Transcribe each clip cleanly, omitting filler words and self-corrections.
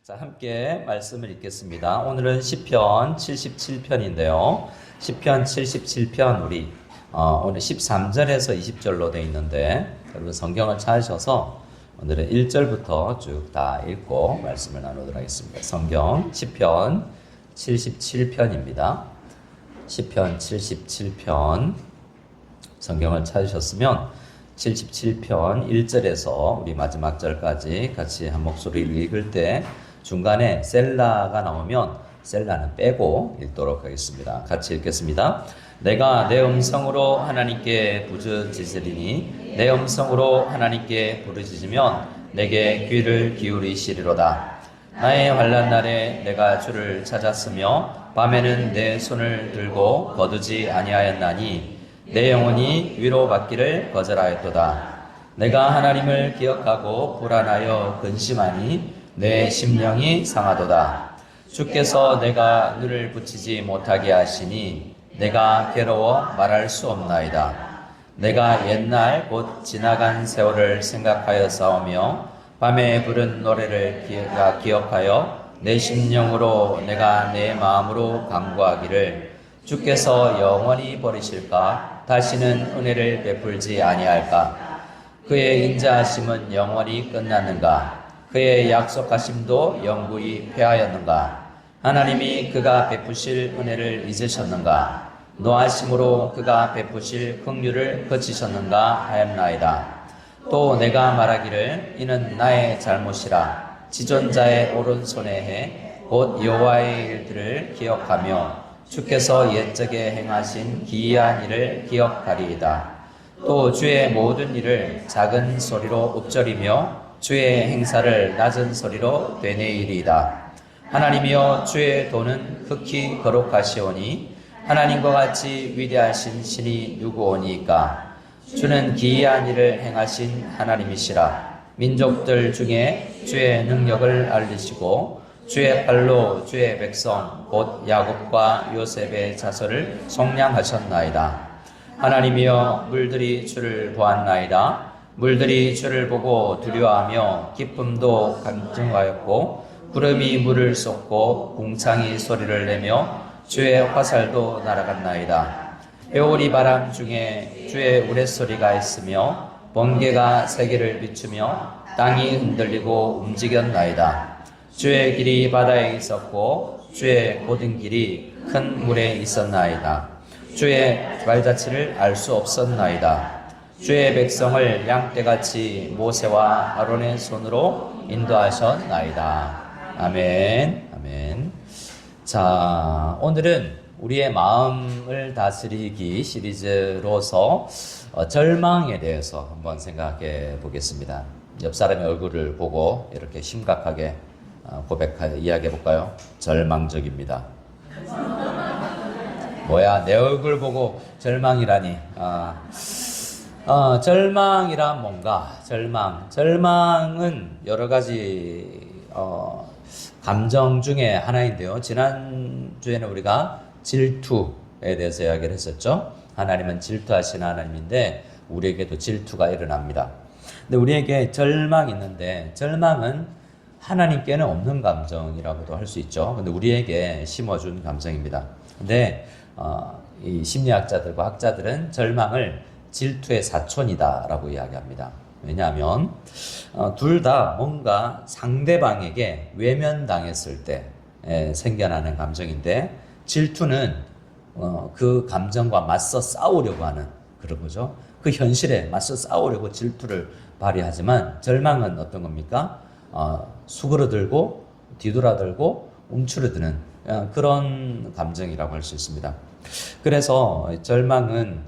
자, 함께 말씀을 읽겠습니다. 오늘은 시편 77편인데요. 시편 77편 우리 오늘 13절에서 20절로 되어 있는데 여러분 성경을 찾으셔서 오늘은 1절부터 쭉 다 읽고 말씀을 나누도록 하겠습니다. 성경 시편 77편입니다. 시편 77편 성경을 찾으셨으면 77편 1절에서 우리 마지막 절까지 같이 한 목소리를 읽을 때 중간에 셀라가 나오면 셀라는 빼고 읽도록 하겠습니다. 같이 읽겠습니다. 내가 내 음성으로 하나님께 부르짖으리니 내 음성으로 하나님께 부르짖으면 내게 귀를 기울이시리로다. 나의 환난 날에 내가 주를 찾았으며 밤에는 내 손을 들고 거두지 아니하였나니 내 영혼이 위로받기를 거절하였도다. 내가 하나님을 기억하고 불안하여 근심하니 내 심령이 상하도다. 주께서 내가 눈을 붙이지 못하게 하시니 내가 괴로워 말할 수 없나이다. 내가 옛날 곧 지나간 세월을 생각하여 싸우며 밤에 부른 노래를 기억하여 내 심령으로 내가 내 마음으로 간구하기를 주께서 영원히 버리실까? 다시는 은혜를 베풀지 아니할까? 그의 인자하심은 영원히 끝났는가? 그의 약속하심도 영구히 패하였는가? 하나님이 그가 베푸실 은혜를 잊으셨는가? 노하심으로 그가 베푸실 긍휼을 거치셨는가 하였나이다. 또 내가 말하기를 이는 나의 잘못이라. 지존자의 오른손에 해 곧 여호와의 일들을 기억하며 주께서 옛적에 행하신 기이한 일을 기억하리이다. 또 주의 모든 일을 작은 소리로 읊조리며 주의 행사를 낮은 소리로 되뇌이리이다. 하나님이여 주의 도는 극히 거룩하시오니 하나님과 같이 위대하신 신이 누구오니까? 주는 기이한 일을 행하신 하나님이시라. 민족들 중에 주의 능력을 알리시고 주의 팔로 주의 백성 곧 야곱과 요셉의 자손을 속량하셨나이다. 하나님이여 물들이 주를 보았나이다. 물들이 주를 보고 두려워하며 기쁨도 감증하였고 구름이 물을 쏟고 궁창이 소리를 내며 주의 화살도 날아갔나이다. 회오리 바람 중에 주의 우레소리가 있으며 번개가 세계를 비추며 땅이 흔들리고 움직였나이다. 주의 길이 바다에 있었고 주의 모든 길이 큰 물에 있었나이다. 주의 발자취를 알 수 없었나이다. 주의 백성을 양떼같이 모세와 아론의 손으로 인도하셨나이다. 아멘. 아멘. 자, 오늘은 우리의 마음을 다스리기 시리즈로서 절망에 대해서 한번 생각해 보겠습니다. 옆 사람의 얼굴을 보고 이렇게 심각하게 고백하여 이야기해 볼까요? 절망적입니다. 뭐야, 내 얼굴 보고 절망이라니. 절망이란 뭔가? 절망은 여러 가지 감정 중에 하나인데요. 지난주에는 우리가 질투에 대해서 이야기를 했었죠. 하나님은 질투하시는 하나님인데 우리에게도 질투가 일어납니다. 근데 우리에게 절망이 있는데 절망은 하나님께는 없는 감정이라고도 할 수 있죠. 근데 우리에게 심어준 감정입니다. 근데 이 심리학자들과 학자들은 절망을 질투의 사촌이다라고 이야기합니다. 왜냐하면 둘 다 뭔가 상대방에게 외면당했을 때 생겨나는 감정인데 질투는 그 감정과 맞서 싸우려고 하는 그런 거죠. 그 현실에 맞서 싸우려고 질투를 발휘하지만 절망은 어떤 겁니까? 수그러들고 뒤돌아들고 움츠러드는 그런 감정이라고 할 수 있습니다. 그래서 절망은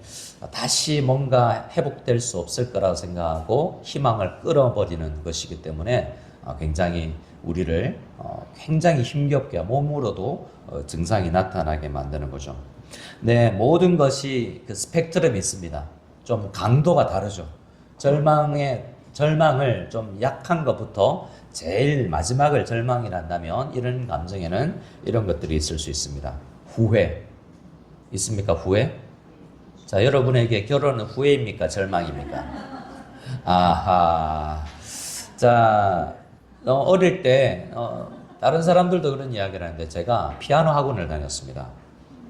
다시 뭔가 회복될 수 없을 거라고 생각하고 희망을 끌어버리는 것이기 때문에 굉장히 우리를 굉장히 힘겹게 몸으로도 증상이 나타나게 만드는 거죠. 네, 모든 것이 그 스펙트럼이 있습니다. 좀 강도가 다르죠. 절망을 좀 약한 것부터 제일 마지막을 절망이란다면 이런 감정에는 이런 것들이 있을 수 있습니다. 후회. 있습니까? 후회? 자, 여러분에게 결혼은 후회입니까? 절망입니까? 아하. 자, 어릴 때 다른 사람들도 그런 이야기를 하는데 제가 피아노 학원을 다녔습니다.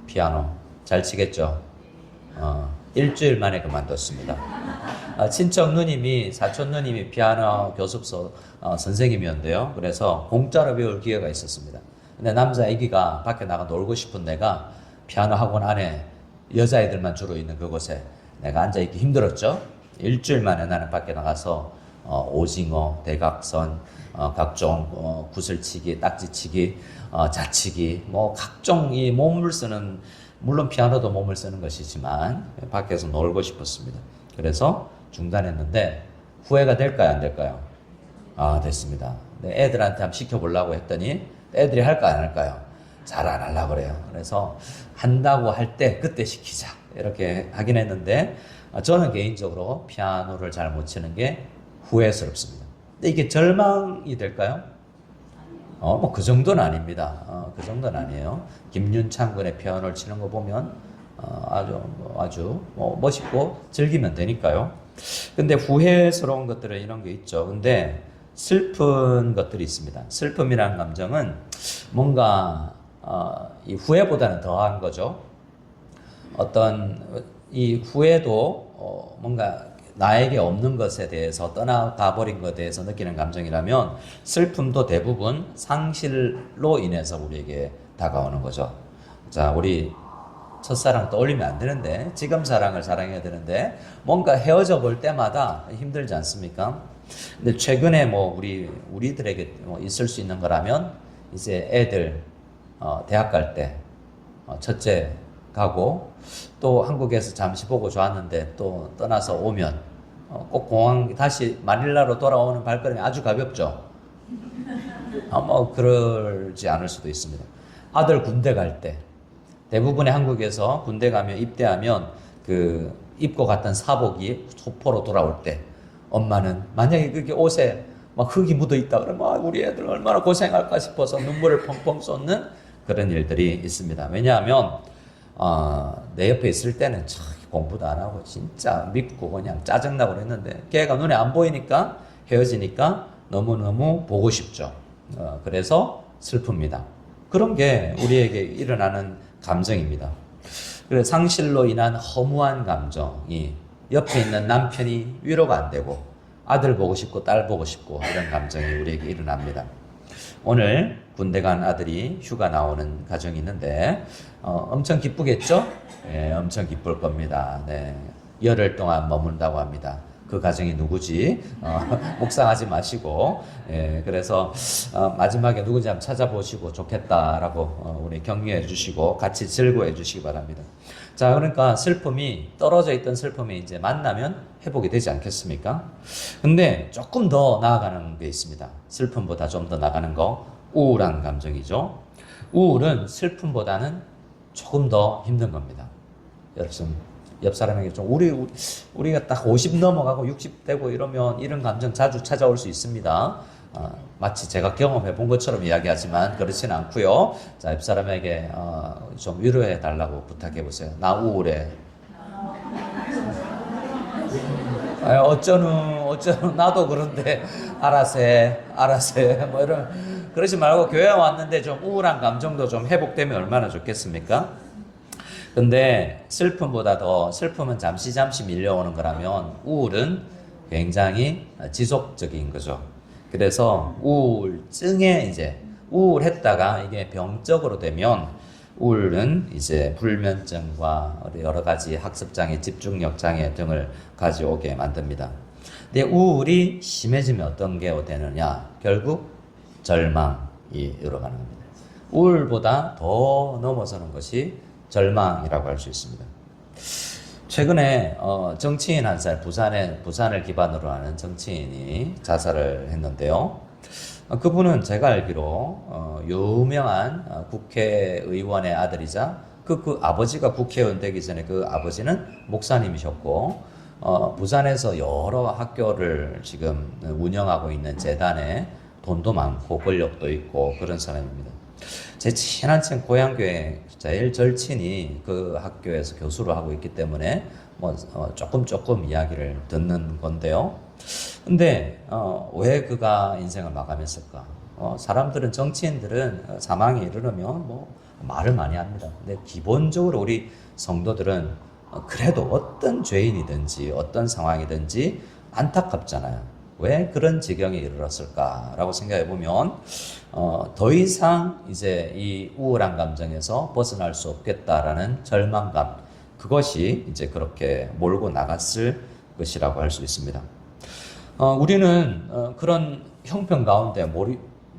피아노 잘 치겠죠? 일주일 만에 그만뒀습니다. 친척 누님이 사촌 누님이 피아노 교습소 선생님이었는데요. 그래서 공짜로 배울 기회가 있었습니다. 근데 남자 애기가 밖에 나가 놀고 싶은 내가 피아노 학원 안에 여자애들만 주로 있는 그곳에 내가 앉아있기 힘들었죠. 일주일 만에 나는 밖에 나가서 오징어, 대각선, 각종 구슬치기, 딱지치기, 자치기, 뭐 각종 이 몸을 쓰는, 물론 피아노도 몸을 쓰는 것이지만 밖에서 놀고 싶었습니다. 그래서 중단했는데 후회가 될까요, 안 될까요? 됐습니다. 애들한테 한번 시켜보려고 했더니 애들이 할까 안 할까요? 잘 안 하려고 그래요. 그래서 한다고 할 때 그때 시키자 이렇게 하긴 했는데 저는 개인적으로 피아노를 잘 못 치는 게 후회스럽습니다. 근데 이게 절망이 될까요? 뭐 그 정도는 아닙니다. 그 정도는 아니에요. 김윤창 군의 피아노를 치는 거 보면 아주 멋있고 즐기면 되니까요. 근데 후회스러운 것들은 이런 게 있죠. 근데 슬픈 것들이 있습니다. 슬픔이라는 감정은 뭔가 이 후회보다는 더한 거죠. 어떤 이 후회도 뭔가 나에게 없는 것에 대해서 떠나가 버린 것에 대해서 느끼는 감정이라면 슬픔도 대부분 상실로 인해서 우리에게 다가오는 거죠. 자, 우리 첫사랑 떠올리면 안 되는데 지금 사랑을 사랑해야 되는데 뭔가 헤어져 볼 때마다 힘들지 않습니까? 근데 최근에 뭐 우리들에게 뭐 있을 수 있는 거라면 이제 애들 대학 갈 때 첫째 가고 또 한국에서 잠시 보고 좋았는데 또 떠나서 오면 꼭 공항 다시 마닐라로 돌아오는 발걸음이 아주 가볍죠. 뭐 그러지 않을 수도 있습니다. 아들 군대 갈 때 대부분의 한국에서 군대 가면 입대하면 그 입고 갔던 사복이 소포로 돌아올 때 엄마는 만약에 그게 옷에 막 흙이 묻어 있다 그러면 우리 애들 얼마나 고생할까 싶어서 눈물을 펑펑 쏟는 그런 일들이 있습니다. 왜냐하면 내 옆에 있을 때는 공부도 안 하고 진짜 밉고 그냥 짜증나고 그랬는데 걔가 눈에 안 보이니까 헤어지니까 너무너무 보고 싶죠. 그래서 슬픕니다. 그런 게 우리에게 일어나는 감정입니다. 그래서 상실로 인한 허무한 감정이 옆에 있는 남편이 위로가 안 되고 아들 보고 싶고 딸 보고 싶고 이런 감정이 우리에게 일어납니다. 오늘 군대 간 아들이 휴가 나오는 가정이 있는데 엄청 기쁘겠죠? 네, 엄청 기쁠 겁니다. 네, 열흘 동안 머문다고 합니다. 그 가정이 누구지? 묵상하지 마시고 그래서 마지막에 누구인지 한번 찾아보시고 좋겠다라고 우리 격려해 주시고 같이 즐거워해 주시기 바랍니다. 자, 그러니까 슬픔이 떨어져 있던 슬픔이 이제 만나면 회복이 되지 않겠습니까? 근데 조금 더 나아가는 게 있습니다. 슬픔보다 좀 더 나가는 거 우울한 감정이죠. 우울은 슬픔보다는 조금 더 힘든 겁니다. 여러분 옆 사람에게 좀 우리가 딱 50 넘어가고 60 되고 이러면 이런 감정 자주 찾아올 수 있습니다. 마치 제가 경험해 본 것처럼 이야기하지만 그렇지는 않고요. 자, 옆 사람에게 좀 위로해 달라고 부탁해 보세요. 나 우울해. 어쩌는 나도 그런데 알아서 해. 뭐 이런 그러지 말고 교회 왔는데 좀 우울한 감정도 좀 회복되면 얼마나 좋겠습니까? 근데 슬픔은 잠시 밀려오는 거라면 우울은 굉장히 지속적인 거죠. 그래서 우울증에 이제 우울했다가 이게 병적으로 되면 우울은 이제 불면증과 여러 가지 학습장애, 집중력장애 등을 가져오게 만듭니다. 근데 우울이 심해지면 어떤 게 되느냐? 결국 절망이 이어가는 겁니다. 우울보다 더 넘어서는 것이 절망이라고 할 수 있습니다. 최근에 정치인 한 살, 부산을 기반으로 하는 정치인이 자살을 했는데요. 그분은 제가 알기로 유명한 국회의원의 아들이자 그 아버지가 국회의원 되기 전에 그 아버지는 목사님이셨고 부산에서 여러 학교를 지금 운영하고 있는 재단에 돈도 많고 권력도 있고 그런 사람입니다. 제 친한 친 고향교회 제일 절친이 그 학교에서 교수를 하고 있기 때문에 뭐 조금 이야기를 듣는 건데요. 근데 왜 그가 인생을 마감했을까? 사람들은, 정치인들은 사망에 이르르면 뭐 말을 많이 합니다. 근데 기본적으로 우리 성도들은 그래도 어떤 죄인이든지 어떤 상황이든지 안타깝잖아요. 왜 그런 지경에 이르렀을까라고 생각해 보면 더 이상 이제 이 우울한 감정에서 벗어날 수 없겠다라는 절망감, 그것이 이제 그렇게 몰고 나갔을 것이라고 할 수 있습니다. 우리는 그런 형편 가운데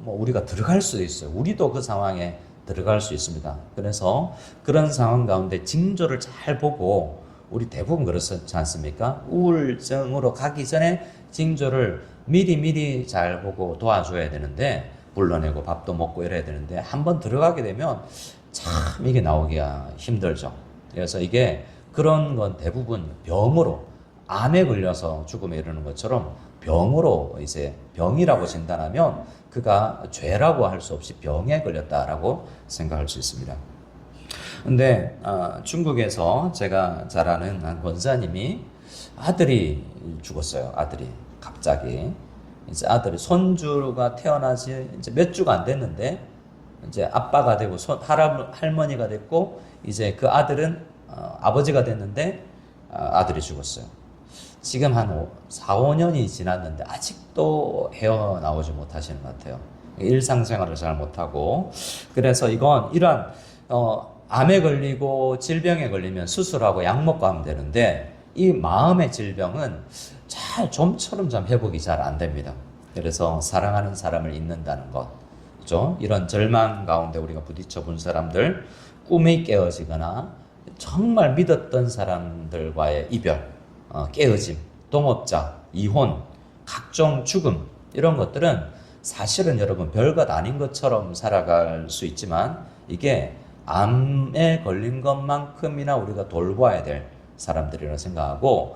우리가 들어갈 수도 있어요. 우리도 그 상황에 들어갈 수 있습니다. 그래서 그런 상황 가운데 징조를 잘 보고, 우리 대부분 그렇지 않습니까? 우울증으로 가기 전에 징조를 미리 잘 보고 도와줘야 되는데, 불러내고 밥도 먹고 이래야 되는데, 한번 들어가게 되면 참 이게 나오기가 힘들죠. 그래서 이게 그런 건 대부분 병으로, 암에 걸려서 죽음에 이르는 것처럼 병으로, 이제 병이라고 진단하면 그가 죄라고 할 수 없이 병에 걸렸다라고 생각할 수 있습니다. 근데 중국에서 제가 잘 아는 한 권사님이 아들이 죽었어요. 아들이 갑자기, 이제 아들이, 손주가 태어나지 이제 몇 주가 안 됐는데 이제 아빠가 되고 할머니가 됐고, 이제 그 아들은 아버지가 됐는데 아들이 죽었어요. 지금 한 4, 5년이 지났는데 아직도 헤어나오지 못하시는 것 같아요. 일상생활을 잘 못하고. 그래서 이건 이러한 암에 걸리고 질병에 걸리면 수술하고 약 먹고 하면 되는데, 이 마음의 질병은 잘 좀처럼 회복이 잘 안 됩니다. 그래서 사랑하는 사람을 잊는다는 것, 그죠? 이런 절망 가운데 우리가 부딪혀 본 사람들, 꿈이 깨어지거나 정말 믿었던 사람들과의 이별, 깨어짐, 동업자, 이혼, 각종 죽음, 이런 것들은 사실은 여러분 별것 아닌 것처럼 살아갈 수 있지만, 이게 암에 걸린 것만큼이나 우리가 돌봐야 될 사람들이라고 생각하고,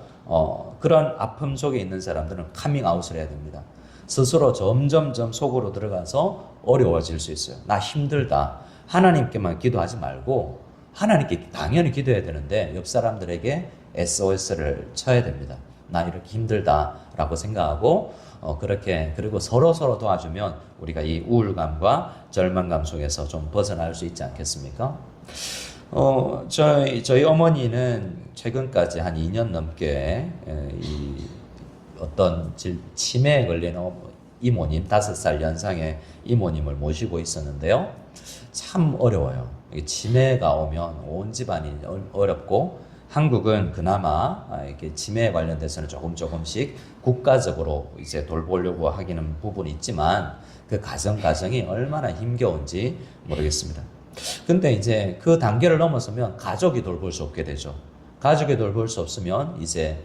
그런 아픔 속에 있는 사람들은 카밍아웃을 해야 됩니다. 스스로 점점점 속으로 들어가서 어려워질 수 있어요. 나 힘들다. 하나님께만 기도하지 말고 하나님께 당연히 기도해야 되는데, 옆 사람들에게 SOS를 쳐야 됩니다. 나 이렇게 힘들다라고 생각하고, 그렇게, 그리고 서로 도와주면 우리가 이 우울감과 절망감 속에서 좀 벗어날 수 있지 않겠습니까? 저희 어머니는 최근까지 한 2년 넘게 이 어떤 치매에 걸린 이모님, 5살 연상의 이모님을 모시고 있었는데요. 참 어려워요. 치매가 오면 온 집안이 어렵고, 한국은 그나마 이렇게 치매에 관련돼서는 조금씩 국가적으로 이제 돌보려고 하기는 부분이 있지만, 그 가정이 얼마나 힘겨운지 모르겠습니다. 근데 이제 그 단계를 넘어서면 가족이 돌볼 수 없게 되죠. 가족이 돌볼 수 없으면 이제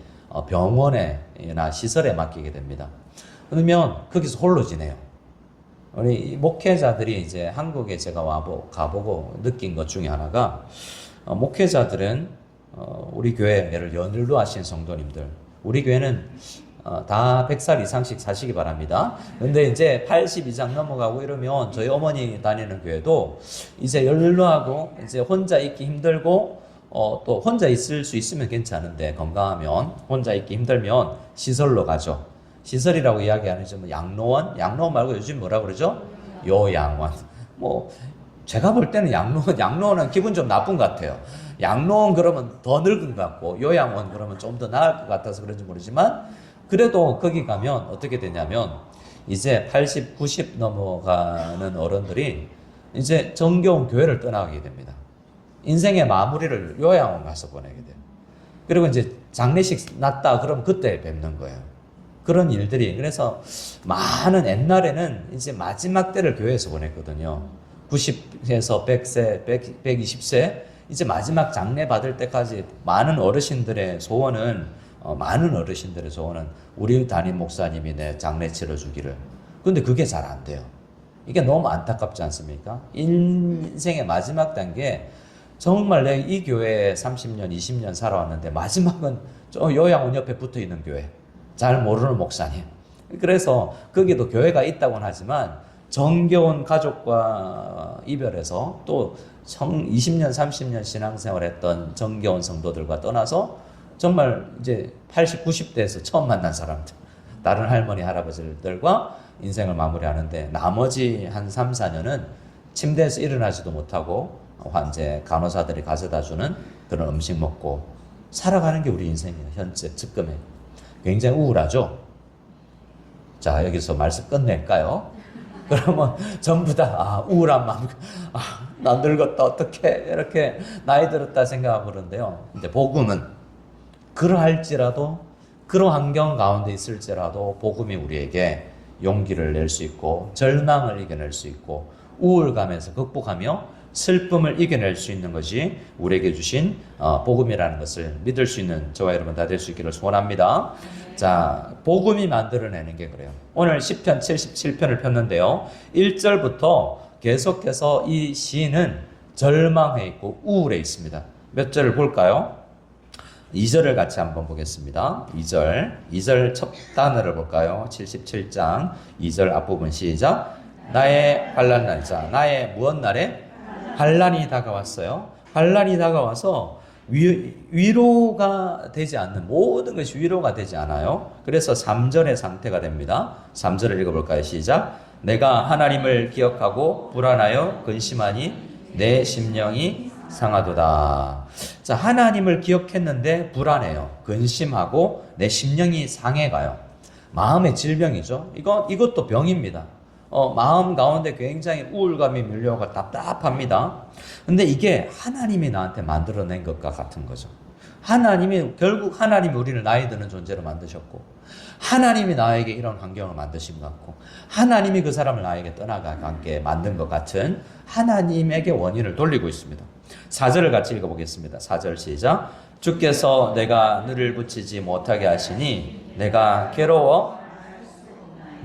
병원에나 시설에 맡기게 됩니다. 그러면 거기서 홀로 지내요. 우리 목회자들이 이제 한국에 제가 가보고 느낀 것 중에 하나가, 목회자들은 우리 교회, 예를 연일로 하신 성도님들, 우리 교회는 다 100살 이상씩 사시기 바랍니다. 근데 이제 80 이상 넘어가고 이러면, 저희 어머니 다니는 교회도 이제 연일로하고 이제 혼자 있기 힘들고, 또 혼자 있을 수 있으면 괜찮은데, 건강하면, 혼자 있기 힘들면 시설로 가죠. 시설이라고 이야기하는 좀 양로원 말고 요즘 뭐라 그러죠? 요양원. 뭐 제가 볼 때는 양로원은 기분 좀 나쁜 것 같아요. 양로원 그러면 더 늙은 것 같고, 요양원 그러면 좀 더 나을 것 같아서 그런지 모르지만, 그래도 거기 가면 어떻게 되냐면, 이제 80, 90 넘어가는 어른들이 이제 정겨운 교회를 떠나게 됩니다. 인생의 마무리를 요양원 가서 보내게 돼요. 그리고 이제 장례식 났다 그러면 그때 뵙는 거예요. 그런 일들이, 그래서 많은, 옛날에는 이제 마지막 때를 교회에서 보냈거든요. 90세에서 100세, 120세, 이제 마지막 장례 받을 때까지 많은 어르신들의 소원은, 우리 담임 목사님이 내 장례 치러주기를. 근데 그게 잘 안 돼요. 이게 너무 안타깝지 않습니까? 인생의 마지막 단계, 정말 내 이 교회에 30년, 20년 살아왔는데 마지막은 저 요양원 옆에 붙어 있는 교회, 잘 모르는 목사님. 그래서 거기도 교회가 있다고는 하지만, 정겨운 가족과 이별해서 또 20년, 30년 신앙생활 했던 정겨운 성도들과 떠나서 정말 이제 80, 90대에서 처음 만난 사람들, 다른 할머니, 할아버지들과 인생을 마무리하는데 나머지 한 3, 4년은 침대에서 일어나지도 못하고 환자 간호사들이 가져다 주는 그런 음식 먹고 살아가는 게 우리 인생이에요. 현재 지금에 굉장히 우울하죠. 자, 여기서 말씀 끝낼까요? 그러면 전부 다 우울한 마음, 나 늙었다 어떡해 이렇게 나이 들었다 생각하고 그러는데요. 근데 복음은 그러할지라도 그런 환경 가운데 있을지라도 복음이 우리에게 용기를 낼 수 있고 절망을 이겨낼 수 있고 우울감에서 극복하며 슬픔을 이겨낼 수 있는 것이 우리에게 주신 복음이라는 것을 믿을 수 있는 저와 여러분 다 될 수 있기를 소원합니다. 자, 복음이 만들어내는 게 그래요. 오늘 시편 77편을 폈는데요. 1절부터 계속해서 이 시인은 절망해 있고 우울해 있습니다. 몇 절을 볼까요? 2절을 같이 한번 보겠습니다. 2절 첫 단어를 볼까요? 77장 2절 앞부분 시작. 나의 환난 날짜, 나의 무엇 날에? 환난이 다가왔어요. 환난이 다가와서 위로가 되지 않는 모든 것이 위로가 되지 않아요. 그래서 3절의 상태가 됩니다. 3절을 읽어볼까요? 시작. 내가 하나님을 기억하고 불안하여 근심하니 내 심령이 상하도다. 자, 하나님을 기억했는데 불안해요. 근심하고 내 심령이 상해가요. 마음의 질병이죠. 이것도 병입니다. 마음 가운데 굉장히 우울감이 밀려오고 답답합니다. 근데 이게 하나님이 나한테 만들어낸 것과 같은 거죠. 결국 하나님이 우리를 나이 드는 존재로 만드셨고, 하나님이 나에게 이런 환경을 만드신 것 같고, 하나님이 그 사람을 나에게 떠나가게 만든 것 같은 하나님에게 원인을 돌리고 있습니다. 4절을 같이 읽어보겠습니다. 4절 시작. 주께서 내가 너를 붙이지 못하게 하시니 내가 괴로워.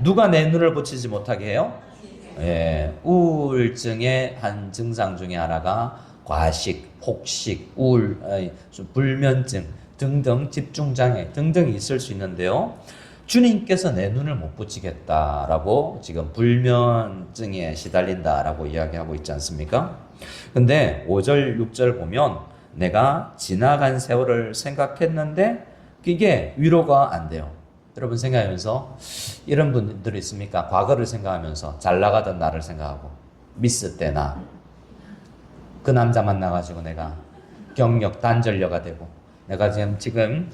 누가 내 눈을 붙이지 못하게 해요? 우울증의 한 증상 중에 하나가 과식, 폭식, 우울, 불면증 등등 집중장애 등등이 있을 수 있는데요. 주님께서 내 눈을 못 붙이겠다라고 지금 불면증에 시달린다라고 이야기하고 있지 않습니까? 근데 5절, 6절 보면 내가 지나간 세월을 생각했는데 그게 위로가 안 돼요. 여러분 생각하면서 이런 분들이 있습니까? 과거를 생각하면서 잘 나가던 나를 생각하고 미스 때 나 그 남자 만나가지고 내가 경력 단절녀가 되고 내가 지금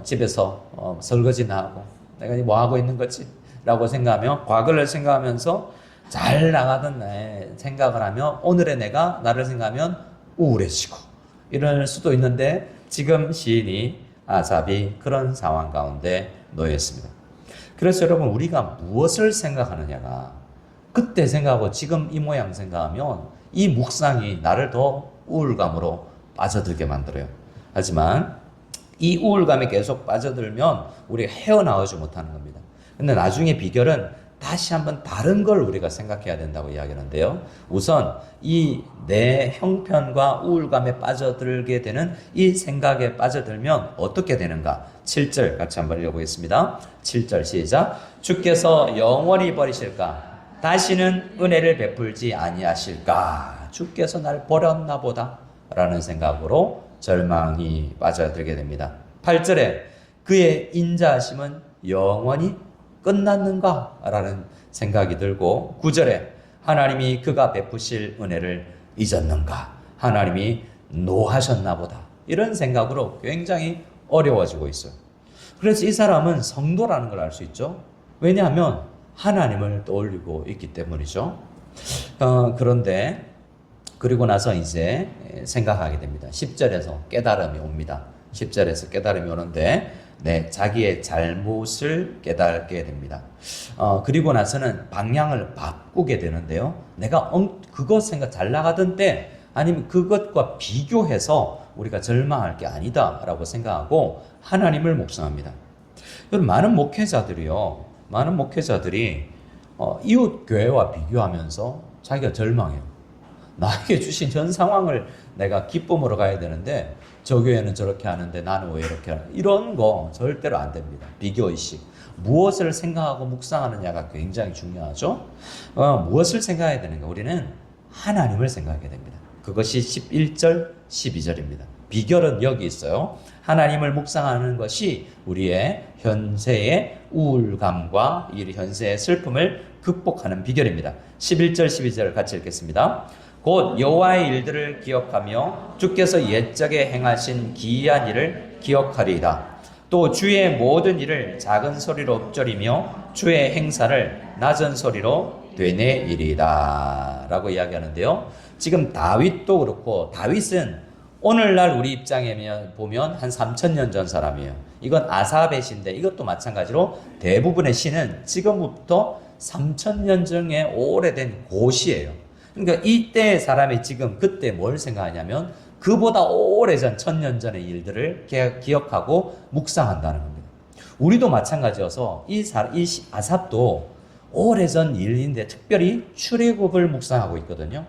집에서 설거지나 하고 내가 뭐 하고 있는 거지? 라고 생각하며 과거를 생각하면서 잘 나가던 나의 생각을 하며 오늘의 내가 나를 생각하면 우울해지고 이럴 수도 있는데 지금 시인이 아삽이 그런 상황 가운데 놓여 있습니다. 그래서 여러분 우리가 무엇을 생각하느냐가 그때 생각하고 지금 이 모양 생각하면 이 묵상이 나를 더 우울감으로 빠져들게 만들어요. 하지만 이 우울감에 계속 빠져들면 우리가 헤어나오지 못하는 겁니다. 근데 나중에 비결은 다시 한번 다른 걸 우리가 생각해야 된다고 이야기하는데요. 우선 이 내 형편과 우울감에 빠져들게 되는 이 생각에 빠져들면 어떻게 되는가? 7절 같이 한번 읽어보겠습니다. 7절 시작. 주께서 영원히 버리실까? 다시는 은혜를 베풀지 아니하실까? 주께서 날 버렸나 보다 라는 생각으로 절망이 빠져들게 됩니다. 8절에 그의 인자하심은 영원히 끝났는가? 라는 생각이 들고 9절에 하나님이 그가 베푸실 은혜를 잊었는가? 하나님이 노하셨나 보다. 이런 생각으로 굉장히 어려워지고 있어요. 그래서 이 사람은 성도라는 걸 알 수 있죠. 왜냐하면 하나님을 떠올리고 있기 때문이죠. 그런데 그리고 나서 이제 생각하게 됩니다. 10절에서 깨달음이 옵니다. 10절에서 깨달음이 오는데 자기의 잘못을 깨닫게 됩니다. 그리고 나서는 방향을 바꾸게 되는데요. 내가 잘 나가던 때 아니면 그것과 비교해서 우리가 절망할 게 아니다라고 생각하고 하나님을 묵상합니다. 여러분 많은 목회자들이 이웃 교회와 비교하면서 자기가 절망해요. 나에게 주신 현 상황을 내가 기쁨으로 가야 되는데 저 교회는 저렇게 하는데 나는 왜 이렇게 하나? 이런 거 절대로 안 됩니다. 비교의식. 무엇을 생각하고 묵상하느냐가 굉장히 중요하죠. 무엇을 생각해야 되는가? 우리는 하나님을 생각하게 됩니다. 그것이 11절, 12절입니다. 비결은 여기 있어요. 하나님을 묵상하는 것이 우리의 현세의 우울감과 이 현세의 슬픔을 극복하는 비결입니다. 11절 12절 같이 읽겠습니다. 곧 여호와의 일들을 기억하며 주께서 옛적에 행하신 기이한 일을 기억하리이다. 또 주의 모든 일을 작은 소리로 읊조리며 주의 행사를 낮은 소리로 되뇌이리이다 라고 이야기하는데요. 지금 다윗도 그렇고, 다윗은 오늘날 우리 입장에 보면 한 3000년 전 사람이에요. 이건 아삽의 시인데 이것도 마찬가지로 대부분의 시는 지금부터 3000년 전에 오래된 고시예요. 그러니까 이때의 사람이 지금 그때 뭘 생각하냐면 그보다 오래전 1000년 전의 일들을 기억하고 묵상한다는 겁니다. 우리도 마찬가지여서 이 아삽도 오래전 일인데 특별히 출애굽을 묵상하고 있거든요.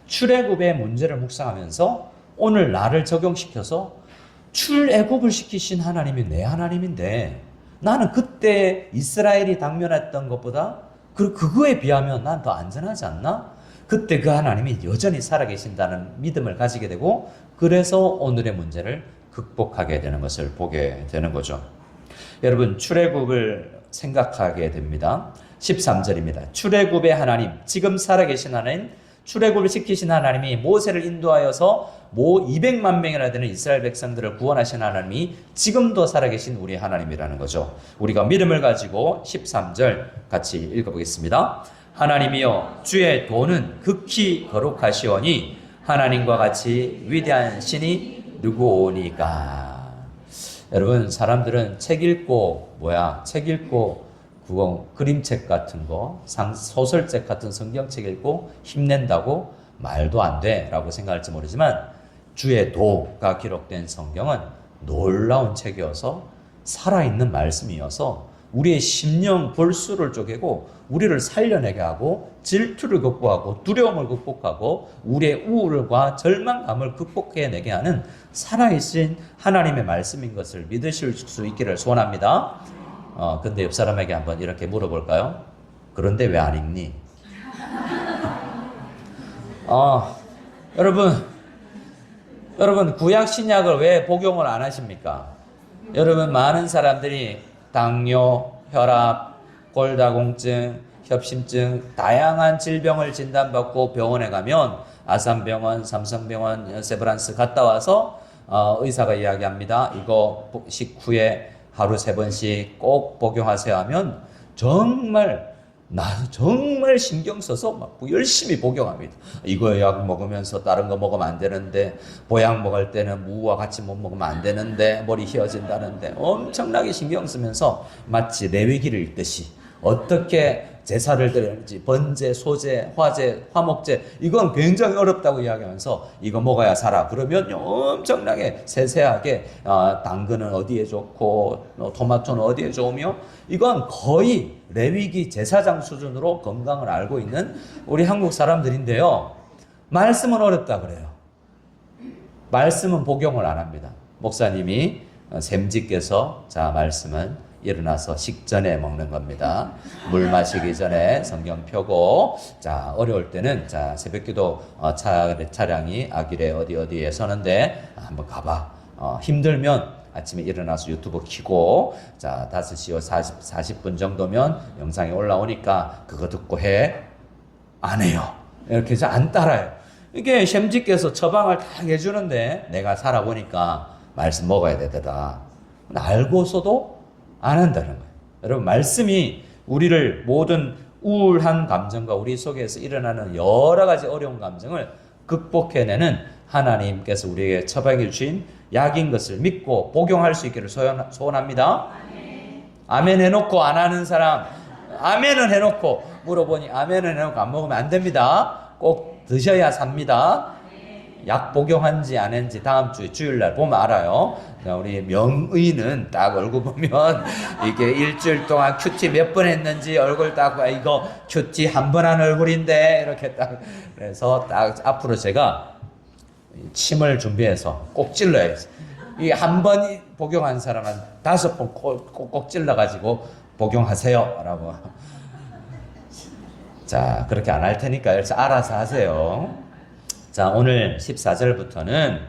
출애굽의 문제를 묵상하면서 오늘 나를 적용시켜서 출애굽을 시키신 하나님이 내 하나님인데 나는 그때 이스라엘이 당면했던 것보다 그거에 비하면 난 더 안전하지 않나? 그때 그 하나님이 여전히 살아계신다는 믿음을 가지게 되고, 그래서 오늘의 문제를 극복하게 되는 것을 보게 되는 거죠. 여러분, 출애굽을 생각하게 됩니다. 13절입니다. 출애굽의 하나님, 지금 살아계신 하나님, 출애굽을 시키신 하나님이 모세를 인도하여서 200만 명이나 되는 이스라엘 백성들을 구원하신 하나님이 지금도 살아계신 우리 하나님이라는 거죠. 우리가 믿음을 가지고 13절 같이 읽어보겠습니다. 하나님이여, 주의 도는 극히 거룩하시오니 하나님과 같이 위대한 신이 누구오니까. 여러분, 사람들은 책 읽고 그림책 같은 거, 소설책 같은 성경책 읽고 힘낸다고 말도 안 돼 라고 생각할지 모르지만, 주의 도가 기록된 성경은 놀라운 책이어서 살아있는 말씀이어서 우리의 심령 골수를 쪼개고 우리를 살려내게 하고 질투를 극복하고 두려움을 극복하고 우리의 우울과 절망감을 극복해내게 하는 살아있는 하나님의 말씀인 것을 믿으실 수 있기를 소원합니다. 근데 옆 사람에게 한번 이렇게 물어볼까요? 그런데 왜 안 읽니? 여러분 구약 신약을 왜 복용을 안 하십니까? 여러분, 많은 사람들이 당뇨, 혈압, 골다공증, 협심증, 다양한 질병을 진단받고 병원에 가면 아산병원, 삼성병원, 세브란스 갔다 와서 의사가 이야기합니다. 이거 식후에 하루 3번씩 꼭 복용하세요 하면 정말 신경 써서 막 열심히 복용합니다. 이거 약 먹으면서 다른 거 먹으면 안 되는데, 보약 먹을 때는 무와 같이 못 먹으면 안 되는데, 머리 휘어진다는데 엄청나게 신경 쓰면서 마치 내외기를 읽듯이 어떻게 제사를 드리는지, 번제, 소제, 화제, 화목제, 이건 굉장히 어렵다고 이야기하면서 이거 먹어야 살아. 그러면 엄청나게 세세하게 당근은 어디에 좋고 토마토는 어디에 좋으며, 이건 거의 레위기 제사장 수준으로 건강을 알고 있는 우리 한국 사람들인데요. 말씀은 어렵다 그래요. 말씀은 복용을 안 합니다. 목사님이 샘지께서 자, 말씀은 일어나서 식전에 먹는 겁니다. 물 마시기 전에 성경 펴고, 자, 어려울 때는 자, 새벽기도 차량이 아길에 어디에 서는데 한번 가봐. 힘들면 아침에 일어나서 유튜브 켜고, 자, 5시 40분 정도면 영상이 올라오니까 그거 듣고 해. 안 해요. 이렇게 해서 안 따라요. 이게 샘지께서 처방을 다 해주는데 내가 살아보니까 말씀 먹어야 되더라. 알고서도 안 한다는 거예요. 여러분, 말씀이 우리를 모든 우울한 감정과 우리 속에서 일어나는 여러 가지 어려운 감정을 극복해내는 하나님께서 우리에게 처방해 주신 약인 것을 믿고 복용할 수 있기를 소원합니다. 아멘 해놓고 안 하는 사람, 아멘은 해놓고 물어보니 아멘은 해놓고 안 먹으면 안 됩니다. 꼭 드셔야 삽니다. 약 복용한지 안 했는지 다음 주에 주일날 보면 알아요. 우리 명의는 딱 얼굴 보면 이게 일주일 동안 큐티 몇 번 했는지 얼굴 딱 이거 큐티 한 번 한 얼굴인데 이렇게 딱, 그래서 딱 앞으로 제가 침을 준비해서 꼭 찔러야 해요. 이 한 번 복용한 사람은 5번 꼭 찔러가지고 복용하세요 라고. 자, 그렇게 안 할 테니까 알아서 하세요. 자, 오늘 14절부터는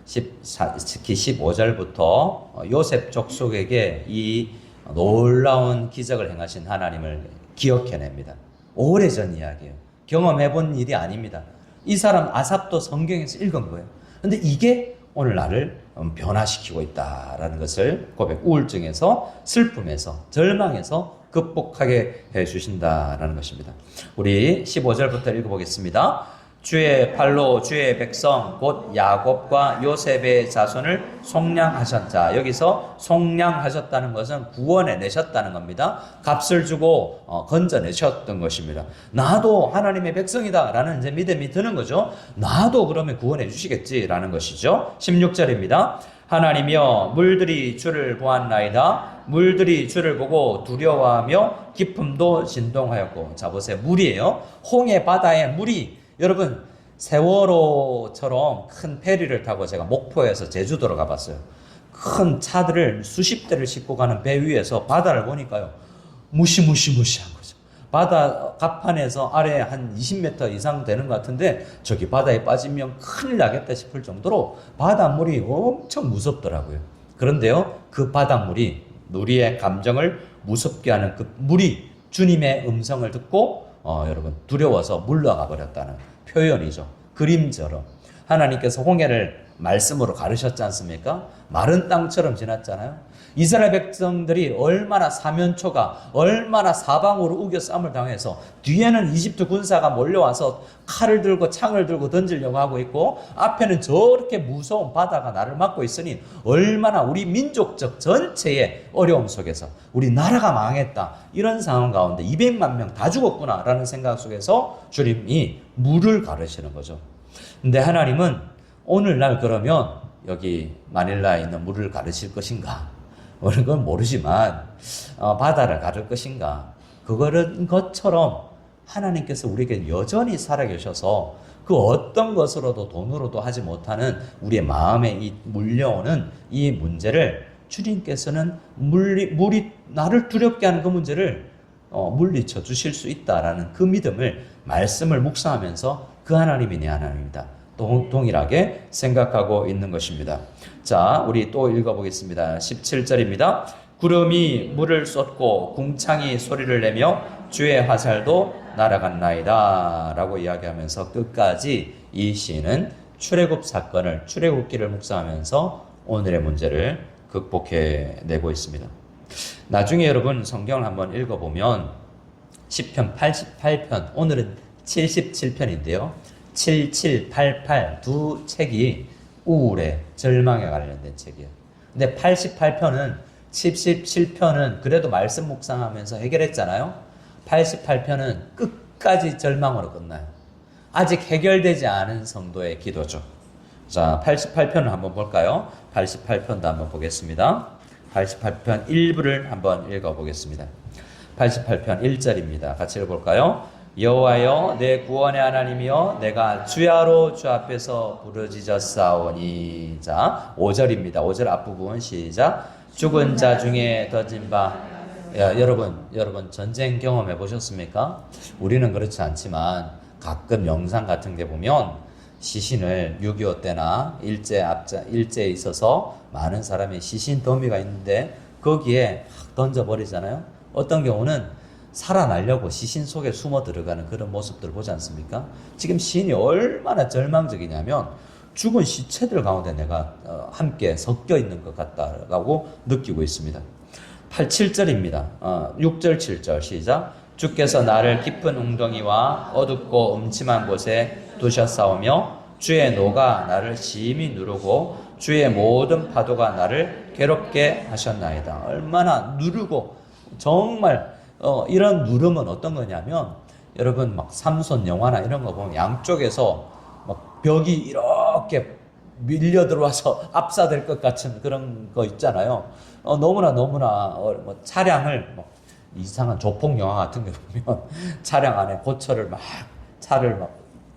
특히 15절부터 요셉 족속에게 이 놀라운 기적을 행하신 하나님을 기억해냅니다. 오래전 이야기예요. 경험해본 일이 아닙니다. 이 사람 아삽도 성경에서 읽은 거예요. 근데 이게 오늘 나를 변화시키고 있다라는 것을 고백, 우울증에서, 슬픔에서, 절망에서 극복하게 해주신다라는 것입니다. 우리 15절부터 읽어보겠습니다. 주의 팔로 주의 백성 곧 야곱과 요셉의 자손을 속량하셨다. 여기서 속량하셨다는 것은 구원해 내셨다는 겁니다. 값을 주고 건져내셨던 것입니다. 나도 하나님의 백성이다 라는 이제 믿음이 드는 거죠. 나도 그러면 구원해 주시겠지라는 것이죠. 16절입니다. 하나님이여 물들이 주를 보았나이다. 물들이 주를 보고 두려워하며 깊음도 진동하였고. 자 보세요. 물이에요. 홍해 바다에 물이, 여러분 세월호처럼 큰 페리를 타고 제가 목포에서 제주도로 가봤어요. 큰 차들을 수십 대를 싣고 가는 배 위에서 바다를 보니까요, 무시무시한 거죠. 바다 갑판에서 아래 한 20m 이상 되는 것 같은데 저기 바다에 빠지면 큰일 나겠다 싶을 정도로 바닷물이 엄청 무섭더라고요. 그런데요, 그 바닷물이 우리의 감정을 무섭게 하는 그 물이 주님의 음성을 듣고 여러분 두려워서 물러가 버렸다는 표현이죠. 그림처럼 하나님께서 홍해를 말씀으로 가르셨지 않습니까? 마른 땅처럼 지났잖아요. 이스라엘 백성들이 얼마나 사면초가, 얼마나 사방으로 우겨 싸움을 당해서 뒤에는 이집트 군사가 몰려와서 칼을 들고 창을 들고 던지려고 하고 있고 앞에는 저렇게 무서운 바다가 나를 막고 있으니 얼마나 우리 민족적 전체의 어려움 속에서 우리 나라가 망했다, 이런 상황 가운데 200만 명 다 죽었구나 라는 생각 속에서 주님이 물을 가르치는 거죠. 근데 하나님은 오늘날 그러면 여기 마닐라에 있는 물을 가르칠 것인가? 그건 모르지만 바다를 가를 것인가? 그거는 것처럼 하나님께서 우리에게 여전히 살아계셔서 그 어떤 것으로도 돈으로도 하지 못하는 우리의 마음에 이 물려오는 이 문제를 주님께서는 물이 나를 두렵게 하는 그 문제를 물리쳐 주실 수 있다라는 그 믿음을, 말씀을 묵상하면서 그 하나님이 내 하나님이다 동일하게 생각하고 있는 것입니다. 자, 우리 또 읽어보겠습니다. 17절입니다. 구름이 물을 쏟고 궁창이 소리를 내며 주의 화살도 날아갔나이다 라고 이야기하면서 끝까지 이 시인은 출애굽 사건을, 출애굽기를 묵상하면서 오늘의 문제를 극복해내고 있습니다. 나중에 여러분 성경을 한번 읽어보면 시편 88편, 오늘은 77편인데요. 77, 88 두 책이 우울에, 절망에 관련된 책이에요. 근데 88편은, 77편은 그래도 말씀 묵상하면서 해결했잖아요. 88편은 끝까지 절망으로 끝나요. 아직 해결되지 않은 성도의 기도죠. 자, 88편을 한번 볼까요? 88편도 한번 보겠습니다. 88편 일부를 한번 읽어보겠습니다. 88편 1절입니다. 같이 읽어볼까요? 여호와여 내 구원의 하나님이여 내가 주야로 주 앞에서 부르짖었사오니. 자, 5절입니다. 5절 앞부분 시작. 죽은 자 중에 던진 바. 여러분 전쟁 경험해 보셨습니까? 우리는 그렇지 않지만 가끔 영상 같은 데 보면 시신을 6.25 때나 일제에 있어서 많은 사람이 시신 더미가 있는데 거기에 던져버리잖아요. 어떤 경우는 살아나려고 시신 속에 숨어 들어가는 그런 모습들을 보지 않습니까? 지금 시인이 얼마나 절망적이냐면 죽은 시체들 가운데 내가 함께 섞여 있는 것 같다라고 느끼고 있습니다. 7절입니다. 6절 7절 시작. 주께서 나를 깊은 웅덩이와 어둡고 음침한 곳에 두셨사오며 주의 노가 나를 심히 누르고 주의 모든 파도가 나를 괴롭게 하셨나이다. 얼마나 누르고, 정말 이런 누름은 어떤 거냐면 여러분 막 삼손 영화나 이런 거 보면 양쪽에서 막 벽이 이렇게 밀려 들어와서 압사될 것 같은 그런 거 있잖아요. 너무나 뭐 차량을 뭐 이상한 조폭 영화 같은 게 보면 차량 안에 고철을 막 차를 막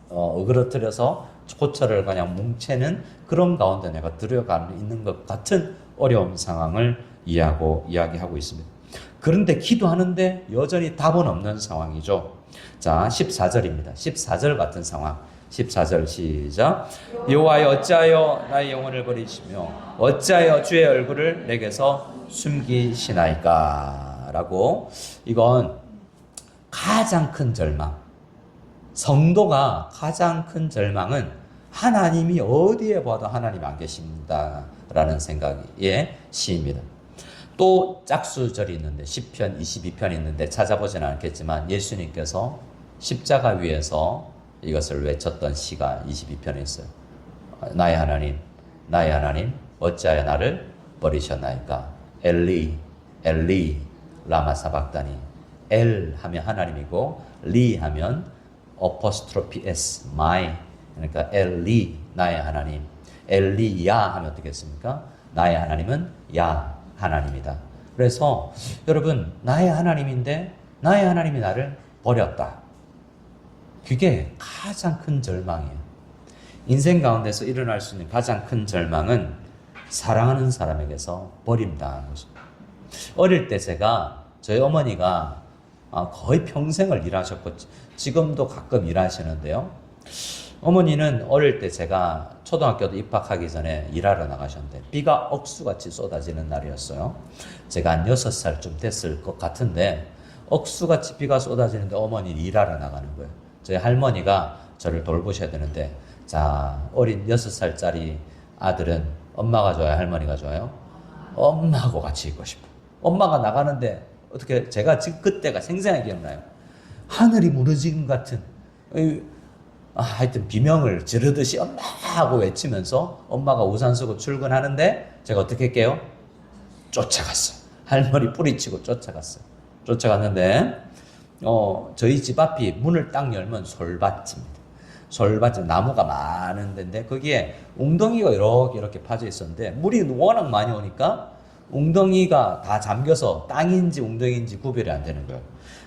어그러뜨려서 고철을 그냥 뭉채는 그런 가운데 내가 들어가 있는 것 같은 어려운 상황을 이야기하고 있습니다. 그런데 기도하는데 여전히 답은 없는 상황이죠. 자, 14절입니다. 14절 같은 상황. 14절 시작. 여호와여 어찌하여 나의 영혼을 버리시며 어찌하여 주의 얼굴을 내게서 숨기시나이까 라고. 이건 가장 큰 절망, 성도가 가장 큰 절망은 하나님이 어디에 봐도 하나님 안 계신다라는 생각의 시입니다. 또 짝수절이 있는데 10편, 22편 있는데 찾아보지는 않겠지만 예수님께서 십자가 위에서 이것을 외쳤던 시가 22편에 있어요. 나의 하나님, 나의 하나님, 어찌하여 나를 버리셨나이까. 엘리, 엘리, 라마 사박다니. 엘 하면 하나님이고 리 하면 어포스트로피 S, my. 그러니까 엘리, 나의 하나님. 엘리야 하면 어떻겠습니까? 나의 하나님은 야 하나님이다. 그래서 여러분, 나의 하나님인데 나의 하나님이 나를 버렸다. 그게 가장 큰 절망이에요. 인생 가운데서 일어날 수 있는 가장 큰 절망은 사랑하는 사람에게서 버림당하는 것입니다. 어릴 때 제가 저희 어머니가 거의 평생을 일하셨고 지금도 가끔 일하시는데요. 어머니는 어릴 때 제가 초등학교도 입학하기 전에 일하러 나가셨는데 비가 억수같이 쏟아지는 날이었어요. 제가 한 6살쯤 됐을 것 같은데 억수같이 비가 쏟아지는데 어머니는 일하러 나가는 거예요. 저희 할머니가 저를 돌보셔야 되는데, 자, 어린 6살짜리 아들은 엄마가 좋아요, 할머니가 좋아요? 엄마하고 같이 있고 싶어. 엄마가 나가는데 어떻게, 제가 지금 그때가 생생하게 기억나요. 하늘이 무너진 것 같은, 하여튼 비명을 지르듯이 엄마 하고 외치면서 엄마가 우산 쓰고 출근하는데 제가 어떻게 할게요? 쫓아갔어요. 할머니 뿌리치고 쫓아갔어요. 쫓아갔는데 저희 집 앞이 문을 딱 열면 솔밭입니다. 솔밭, 나무가 많은 데인데 거기에 웅덩이가 이렇게 파져 있었는데 물이 워낙 많이 오니까 웅덩이가 다 잠겨서 땅인지 웅덩이인지 구별이 안 되는 거예요.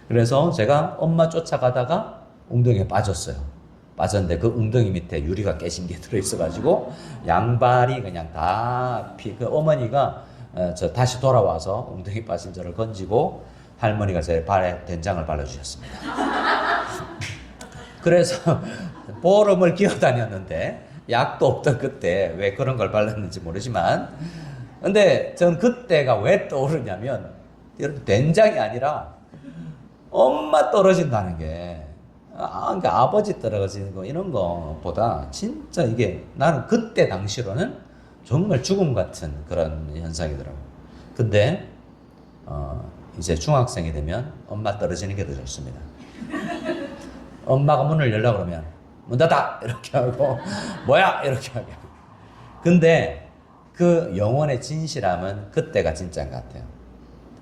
그래서 제가 엄마 쫓아가다가 웅덩이에 빠졌어요. 빠졌는데 그 웅덩이 밑에 유리가 깨진 게 들어있어가지고 양발이 그냥 다 그 어머니가 저 다시 돌아와서 웅덩이 빠진 저를 건지고 할머니가 제 발에 된장을 발라주셨습니다. 그래서 보름을 기어다녔는데 약도 없던 그때 왜 그런 걸 발랐는지 모르지만, 근데 전 그때가 왜 떠오르냐면 여러분, 된장이 아니라 엄마 떨어진다는 게, 그러니까 아버지 떨어지는 거 이런 거보다 진짜 이게 나는 그때 당시로는 정말 죽음 같은 그런 현상이더라고요. 근데 이제 중학생이 되면 엄마 떨어지는 게 더 좋습니다. 엄마가 문을 열려고 그러면 문 닫아! 이렇게 하고 뭐야! 이렇게 하고. 근데 그 영혼의 진실함은 그때가 진짜인 것 같아요.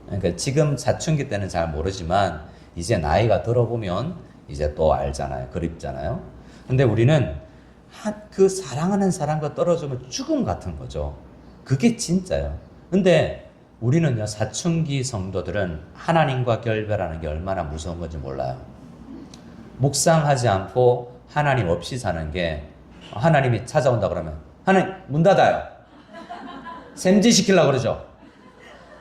그러니까 지금 사춘기 때는 잘 모르지만 이제 나이가 들어보면 이제 또 알잖아요. 그립잖아요. 근데 우리는 그 사랑하는 사람과 떨어지면 죽음 같은 거죠. 그게 진짜예요. 근데 우리는요, 사춘기 성도들은 하나님과 결별하는 게 얼마나 무서운 건지 몰라요. 묵상하지 않고 하나님 없이 사는 게, 하나님이 찾아온다 그러면 하나님 문 닫아요. 샘지 시키려고 그러죠.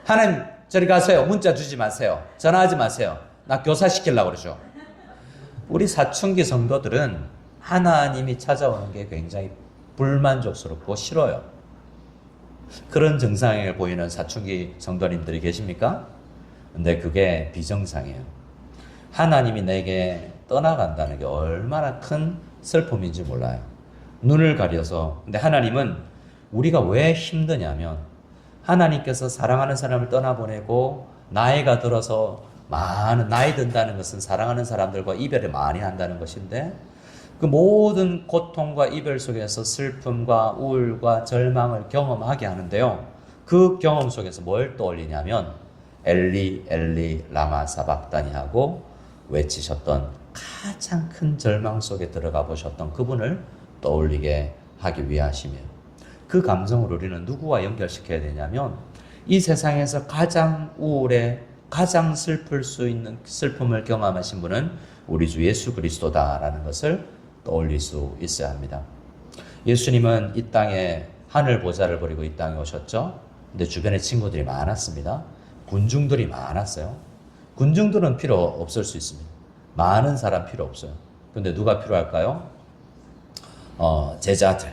하나님 저리 가세요. 문자 주지 마세요. 전화하지 마세요. 나 교사 시키려고 그러죠. 우리 사춘기 성도들은 하나님이 찾아오는 게 굉장히 불만족스럽고 싫어요. 그런 증상을 보이는 사춘기 성도님들이 계십니까? 근데 그게 비정상이에요. 하나님이 내게 떠나간다는 게 얼마나 큰 슬픔인지 몰라요. 눈을 가려서. 근데 하나님은 우리가 왜 힘드냐면, 하나님께서 사랑하는 사람을 떠나보내고 나이가 들어서 많은, 나이 든다는 것은 사랑하는 사람들과 이별을 많이 한다는 것인데, 그 모든 고통과 이별 속에서 슬픔과 우울과 절망을 경험하게 하는데요. 그 경험 속에서 뭘 떠올리냐면 엘리 엘리 라마 사박다니 하고 외치셨던, 가장 큰 절망 속에 들어가 보셨던 그분을 떠올리게 하기 위하시며, 그 감정을 우리는 누구와 연결시켜야 되냐면 이 세상에서 가장 우울해, 가장 슬플 수 있는 슬픔을 경험하신 분은 우리 주 예수 그리스도다라는 것을 떠올릴 수 있어야 합니다. 예수님은 이 땅에 하늘 보좌를 버리고 이 땅에 오셨죠. 근데 주변에 친구들이 많았습니다. 군중들이 많았어요. 군중들은 필요 없을 수 있습니다. 많은 사람 필요 없어요. 근데 누가 필요할까요? 제자들,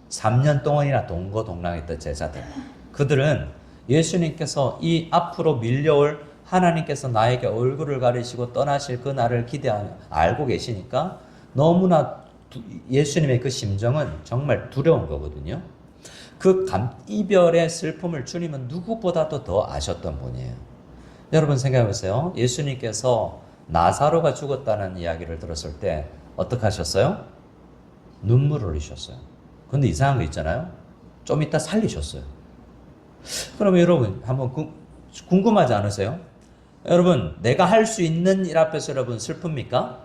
3년 동안이나 동거동락했던 제자들, 그들은 예수님께서 이 앞으로 밀려올 하나님께서 나에게 얼굴을 가리시고 떠나실 그 날을 기대하며 알고 계시니까 너무나 예수님의 그 심정은 정말 두려운 거거든요. 그 이별의 슬픔을 주님은 누구보다도 더 아셨던 분이에요. 여러분 생각해 보세요. 예수님께서 나사로가 죽었다는 이야기를 들었을 때 어떻게 하셨어요? 눈물을 흘리셨어요. 근데 이상한 거 있잖아요. 좀 이따 살리셨어요. 그러면 여러분 한번 궁금하지 않으세요? 여러분 내가 할 수 있는 일 앞에서 여러분 슬픕니까?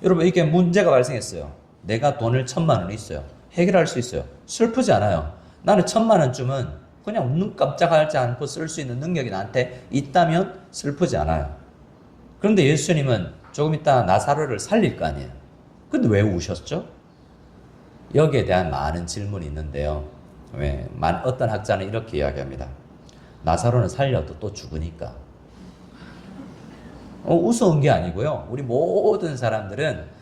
여러분 이게 문제가 발생했어요. 내가 돈을 1,000만 원 있어요. 해결할 수 있어요. 슬프지 않아요. 나는 1,000만 원쯤은 그냥 눈 깜짝하지 않고 쓸 수 있는 능력이 나한테 있다면 슬프지 않아요. 그런데 예수님은 조금 이따 나사로를 살릴 거 아니에요. 근데 왜 우셨죠? 여기에 대한 많은 질문이 있는데요. 어떤 학자는 이렇게 이야기합니다. 나사로는 살려도 또 죽으니까. 우스운 게 아니고요. 우리 모든 사람들은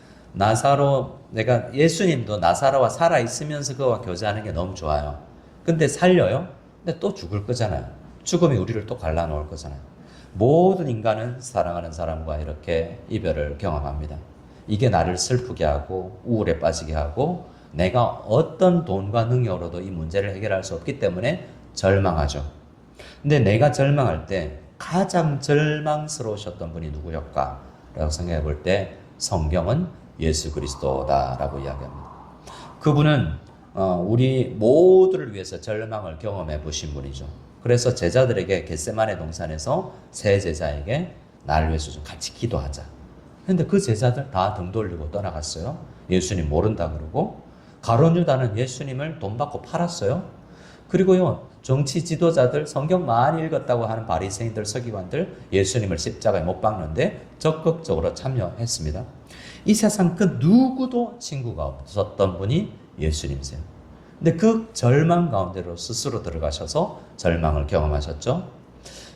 내가 예수님도 나사로와 살아있으면서 그와 교제하는 게 너무 좋아요. 근데 살려요? 근데 또 죽을 거잖아요. 죽음이 우리를 또 갈라놓을 거잖아요. 모든 인간은 사랑하는 사람과 이렇게 이별을 경험합니다. 이게 나를 슬프게 하고 우울에 빠지게 하고 내가 어떤 돈과 능력으로도 이 문제를 해결할 수 없기 때문에 절망하죠. 근데 내가 절망할 때 가장 절망스러우셨던 분이 누구였까? 라고 생각해 볼 때 성경은 예수 그리스도다라고 이야기합니다. 그분은 우리 모두를 위해서 절망을 경험해 보신 분이죠. 그래서 제자들에게 겟세마네 동산에서 세 제자에게 나를 위해서 좀 같이 기도하자. 근데 그 제자들 다 등 돌리고 떠나갔어요. 예수님 모른다 그러고. 가룟 유다는 예수님을 돈 받고 팔았어요. 그리고요, 정치 지도자들, 성경 많이 읽었다고 하는 바리새인들, 서기관들 예수님을 십자가에 못 박는데 적극적으로 참여했습니다. 이 세상 그 누구도 친구가 없었던 분이 예수님이세요. 근데 그 절망 가운데로 스스로 들어가셔서 절망을 경험하셨죠.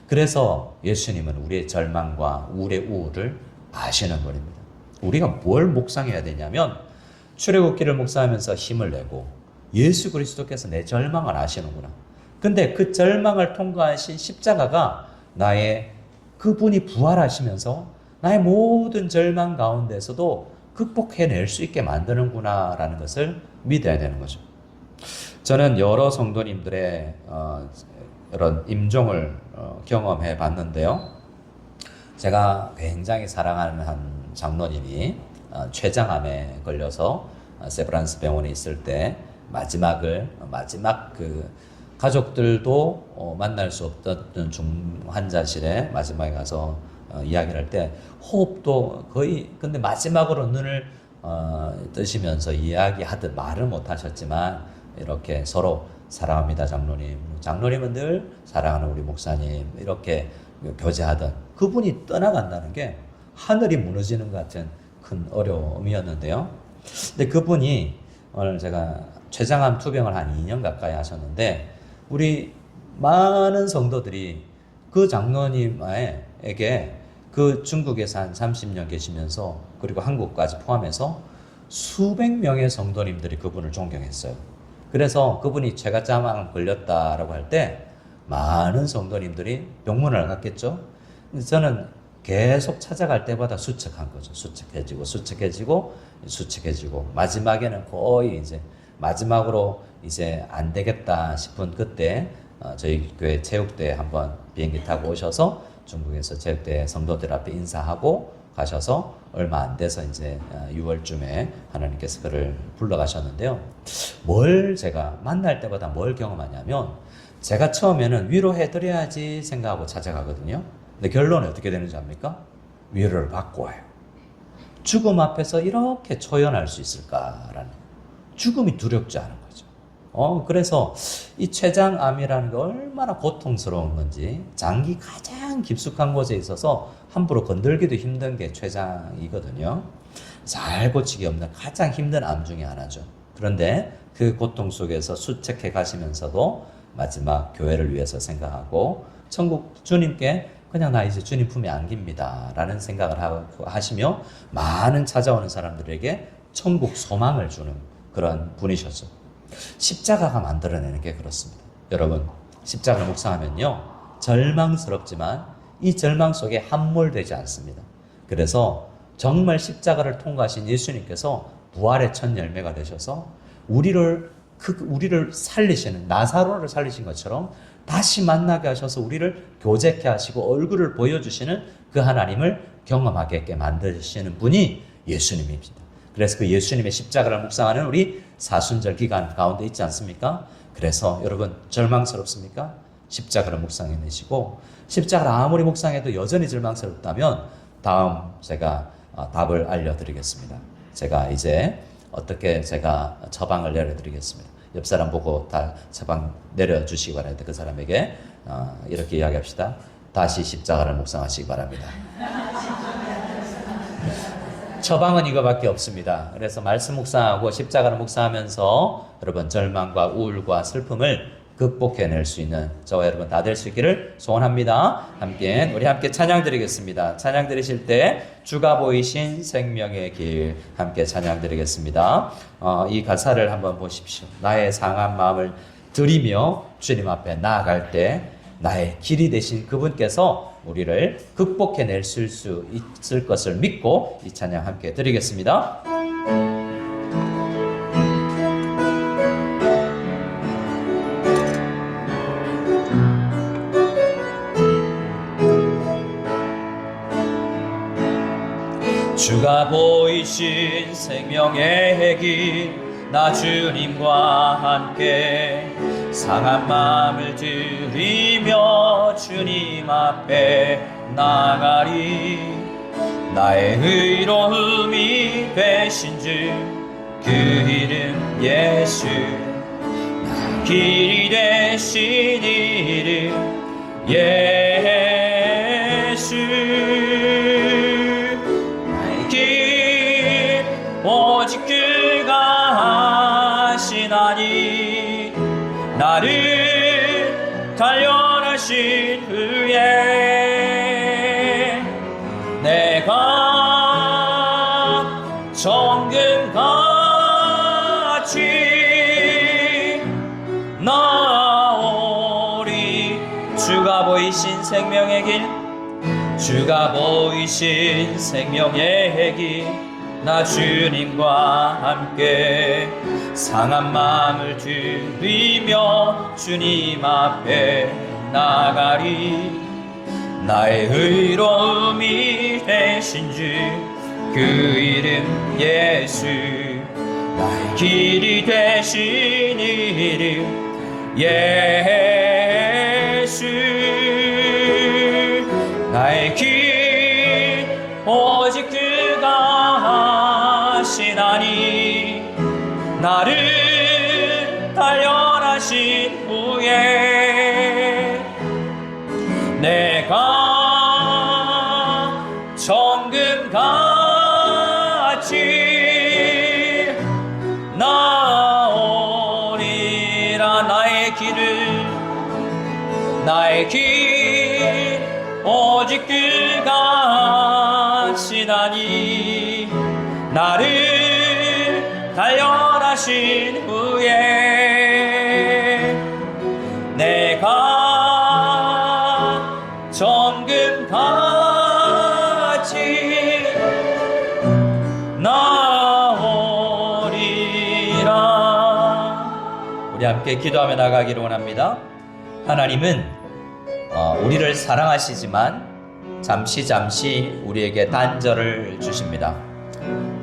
그래서 예수님은 우리의 절망과 우리의 우울을 아시는 분입니다. 우리가 뭘 묵상해야 되냐면 출애굽기를 묵상하면서 힘을 내고 예수 그리스도께서 내 절망을 아시는구나. 근데 그 절망을 통과하신 십자가가 그분이 부활하시면서 나의 모든 절망 가운데서도 극복해낼 수 있게 만드는구나라는 것을 믿어야 되는 거죠. 저는 여러 성도님들의 이런 임종을 경험해 봤는데요. 제가 굉장히 사랑하는 한 장로님이 췌장암에 걸려서 세브란스 병원에 있을 때 마지막 그 가족들도 만날 수 없던 중환자실에 마지막에 가서 이야기를 할 때 호흡도 거의 근데 마지막으로 눈을 뜨시면서 이야기하듯 말을 못 하셨지만 이렇게 서로 사랑합니다 장로님, 장로님은 늘 사랑하는 우리 목사님 이렇게 교제하던 그분이 떠나간다는 게 하늘이 무너지는 것 같은 큰 어려움이었는데요. 근데 그분이 오늘 제가 췌장암 투병을 한 2년 가까이 하셨는데 우리 많은 성도들이 그 장로님에게 그 중국에서 한 30년 계시면서 그리고 한국까지 포함해서 수백 명의 성도님들이 그분을 존경했어요. 그래서 그분이 췌장암 걸렸다라고 할 때 많은 성도님들이 병문을 갔겠죠. 저는 계속 찾아갈 때마다 수척한 거죠. 수척해지고 마지막에는 거의 이제 마지막으로 이제 안 되겠다 싶은 그때 저희 교회 체육대에 한번 비행기 타고 오셔서 중국에서 체육대 성도들 앞에 인사하고 가셔서 얼마 안 돼서 이제 6월쯤에 하나님께서 그를 불러가셨는데요. 뭘 제가 만날 때마다 뭘 경험하냐면 제가 처음에는 위로해드려야지 생각하고 찾아가거든요. 근데 결론은 어떻게 되는지 압니까? 위로를 받고 와요. 죽음 앞에서 이렇게 초연할 수 있을까라는 죽음이 두렵지 않은 거죠. 그래서 이 췌장암이라는 게 얼마나 고통스러운 건지 장기 가장 깊숙한 곳에 있어서 함부로 건들기도 힘든 게 췌장이거든요. 잘 고치기 없는 가장 힘든 암 중에 하나죠. 그런데 그 고통 속에서 수척해 가시면서도 마지막 교회를 위해서 생각하고 천국 주님께 그냥 나 이제 주님 품에 안깁니다 라는 생각을 하시며 많은 찾아오는 사람들에게 천국 소망을 주는 그런 분이셨죠. 십자가가 만들어내는 게 그렇습니다. 여러분, 십자가를 묵상하면요, 절망스럽지만 이 절망 속에 함몰되지 않습니다. 그래서 정말 십자가를 통과하신 예수님께서 부활의 첫 열매가 되셔서 우리를 살리시는, 나사로를 살리신 것처럼 다시 만나게 하셔서 우리를 교제케 하시고 얼굴을 보여주시는 그 하나님을 경험하게 만드시는 분이 예수님입니다. 그래서 그 예수님의 십자가를 묵상하는 우리 사순절 기간 가운데 있지 않습니까? 그래서 여러분, 절망스럽습니까? 십자가를 묵상해내시고, 십자가를 아무리 묵상해도 여전히 절망스럽다면 다음 제가 답을 알려드리겠습니다. 제가 이제 어떻게 제가 처방을 내려드리겠습니다. 옆 사람 보고 다 처방 내려주시기 바랍니다. 그 사람에게 이렇게 이야기합시다. 다시 십자가를 묵상하시기 바랍니다. 처방은 이거밖에 없습니다. 그래서 말씀 묵상하고 십자가를 묵상하면서 여러분 절망과 우울과 슬픔을 극복해낼 수 있는 저와 여러분 다 될 수 있기를 소원합니다. 우리 함께 찬양 드리겠습니다. 찬양 드리실 때 주가 보이신 생명의 길 함께 찬양 드리겠습니다. 이 가사를 한번 보십시오. 나의 상한 마음을 드리며 주님 앞에 나아갈 때 나의 길이 되신 그분께서 우리를 극복해낼 수 있을 것을 믿고 이 찬양 함께 드리겠습니다. 주가 보이신 생명의 길 나 주님과 함께 상한 마음을 드리며 주님 앞에 나가리. 나의 의로움이 되신 주 그 이름 예수, 나의 길이 되신 이름 예수. 나의 길 오직 그가 하시나니 나를 단련하신 후에 내가 정금같이 나오리. 주가 보이신 생명의 길, 주가 보이신 생명의 길 나 주님과 함께 상한 마음을 드리며 주님 앞에 나가리. 나의 의로움이 되신 주 그 이름 예수, 나의 길이 되신 이름 예수. 나의 길 오직 그가 하시나니 나를 단련하신 후에 내가 정금같이 나오리라. 나의 길 오직 그가 하시나니 나를 단련하신 후에 내가 정금같이 나오리라. 우리 함께 기도하며 나가기를 원합니다. 하나님은 우리를 사랑하시지만 잠시 우리에게 단절을 주십니다.